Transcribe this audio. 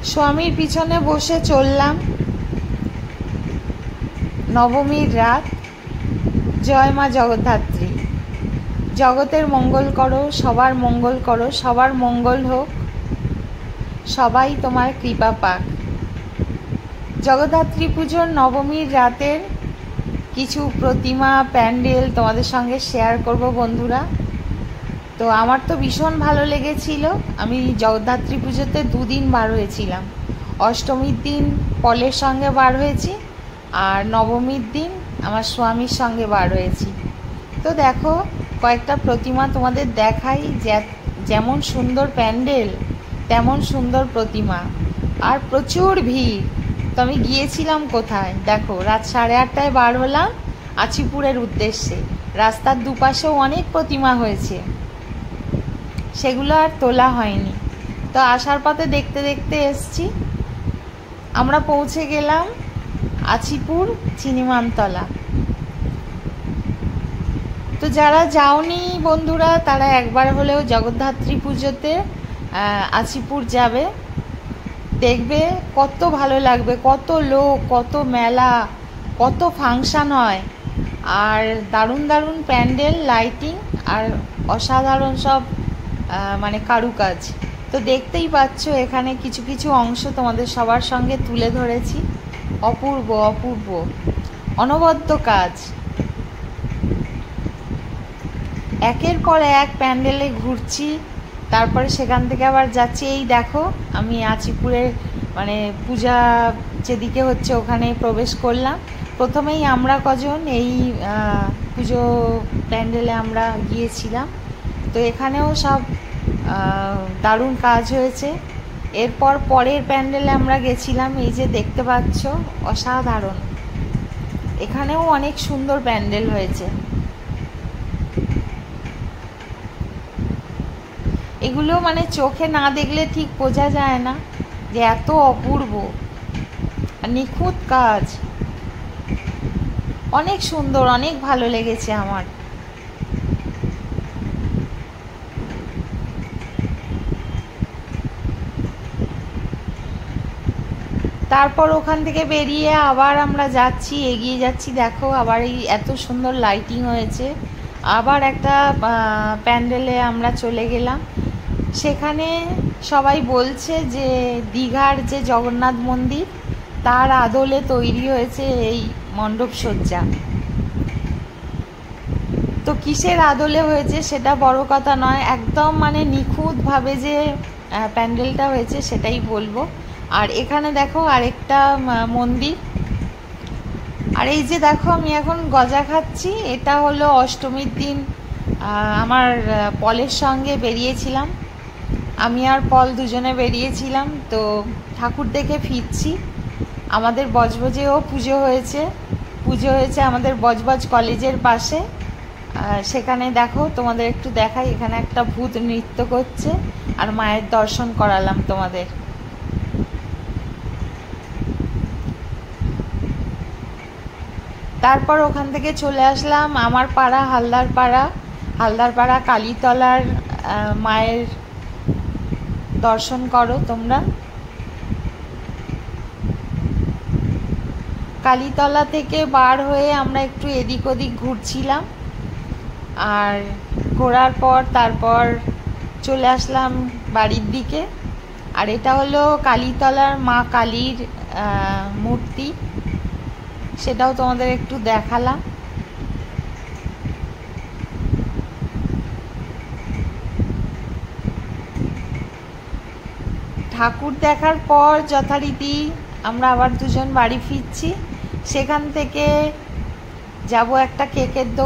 স্বামীর পিছনে বসে চললাম। নবমীর রাত। জয় মা জগদ্ধাত্রী। জগতের মঙ্গল করো, সবার মঙ্গল করো, সবার মঙ্গল হোক, সবাই তোমার কৃপা পাক। জগদ্ধাত্রী পুজোর নবমীর রাতের কিছু প্রতিমা প্যান্ডেল তোমাদের সঙ্গে শেয়ার করব বন্ধুরা। তো আমার তো ভীষণ ভালো লেগেছিল। আমি জগদ্ধাত্রী পুজোতে 2 দিন বার হয়েছিলাম। অষ্টমীর দিন পলের সঙ্গে বার হয়েছি, আর নবমীর দিন আমার স্বামীর সঙ্গে বার হয়েছি। তো দেখো, কয়েকটা প্রতিমা তোমাদের দেখাই। যেমন সুন্দর প্যান্ডেল তেমন সুন্দর প্রতিমা, আর প্রচুর ভিড়। তো আমি গিয়েছিলাম কোথায় দেখো, রাত 8:30টায় বার হলাম আচিপুরের উদ্দেশ্যে। রাস্তার দুপাশেও অনেক প্রতিমা হয়েছে, সেগুলো আর তোলা হয়নি। তো আসার পথে দেখতে দেখতে এসছি। আমরা পৌঁছে গেলাম আচিপুর চিনিমানতলা। তো যারা যাওনি বন্ধুরা, তারা একবার হলেও জগদ্ধাত্রী পুজোতে আচিপুর যাবে, দেখবে কত ভালো লাগবে, কত লোক, কত মেলা, কত ফাংশন হয়, আর দারুণ দারুণ প্যান্ডেল, লাইটিং, আর অসাধারণ সব মানে কারুকাজ। তো দেখতেই পাচ্ছ, এখানে কিছু কিছু অংশ তোমাদের সবার সঙ্গে তুলে ধরেছি। অপূর্ব অপূর্ব অনবদ্য কাজ। একের পর এক প্যান্ডেলে ঘুরছি, তারপরে সেখান থেকে আবার যাচ্ছি। এই দেখো, আমি আচিপুরের মানে পূজা যেদিকে হচ্ছে ওখানে প্রবেশ করলাম। প্রথমেই আমরা কজন এই পুজো প্যান্ডেলে আমরা গিয়েছিলাম। তো এখানেও সব দারুণ কাজ হয়েছে। এরপর পরের প্যান্ডেলে আমরা গেছিলাম, এই যে দেখতে পাচ্ছ, অসাধারণ। এখানেও অনেক সুন্দর প্যান্ডেল হয়েছে। এগুলো মানে চোখে না দেখলে ঠিক বোঝা যায় না যে এত অপূর্ব আর নিখুঁত কাজ। অনেক সুন্দর, অনেক ভালো লেগেছে আমার। তারপর ওখান থেকে বেরিয়ে আবার আমরা যাচ্ছি, এগিয়ে যাচ্ছি। দেখো, আবার এই এত সুন্দর লাইটিং হয়েছে। আবার একটা প্যান্ডেলে আমরা চলে গেলাম। সেখানে সবাই বলছে যে দীঘার যে জগন্নাথ মন্দির, তার আদলে তৈরি হয়েছে এই মণ্ডপ সজ্জা। তো কিসের আদলে হয়েছে সেটা বড় কথা নয়, একদম মানে নিখুঁতভাবে যে প্যান্ডেলটা হয়েছে সেটাই বলবো। আর এখানে দেখো আরেকটা মন্দির। আর এই যে দেখো, আমি এখন গজা খাচ্ছি। এটা হলো অষ্টমীর দিন আমার পলের সঙ্গে বেরিয়েছিলাম। আমি আর পল দুজনে বেরিয়েছিলাম। তো ঠাকুর দেখে ফিরছি। আমাদের বজবজেও পুজো হয়েছে আমাদের বজবজ কলেজের পাশে। সেখানে দেখো, তোমাদের একটু দেখাই। এখানে একটা ভূত নৃত্য করছে, আর মায়ের দর্শন করালাম তোমাদের। তারপর ওখান থেকে চলে আসলাম আমার পাড়া হালদারপাড়া কালীতলার মায়ের দর্শন করো তোমরা। কালীতলা থেকে বার হয়ে আমরা একটু এদিক ওদিক ঘুরছিলাম, আর ঘোরার পর তারপর চলে আসলাম বাড়ির দিকে। আর এটা হলো কালীতলার মা কালীর মূর্তি, সেটাও তোমাদের একটু দেখালাম। ঠাকুর দেখার পর যথারীতি আমরা আবার দুজন বাড়ি ফিরছি। সেখান থেকে যাব একটা কেকের দোকান।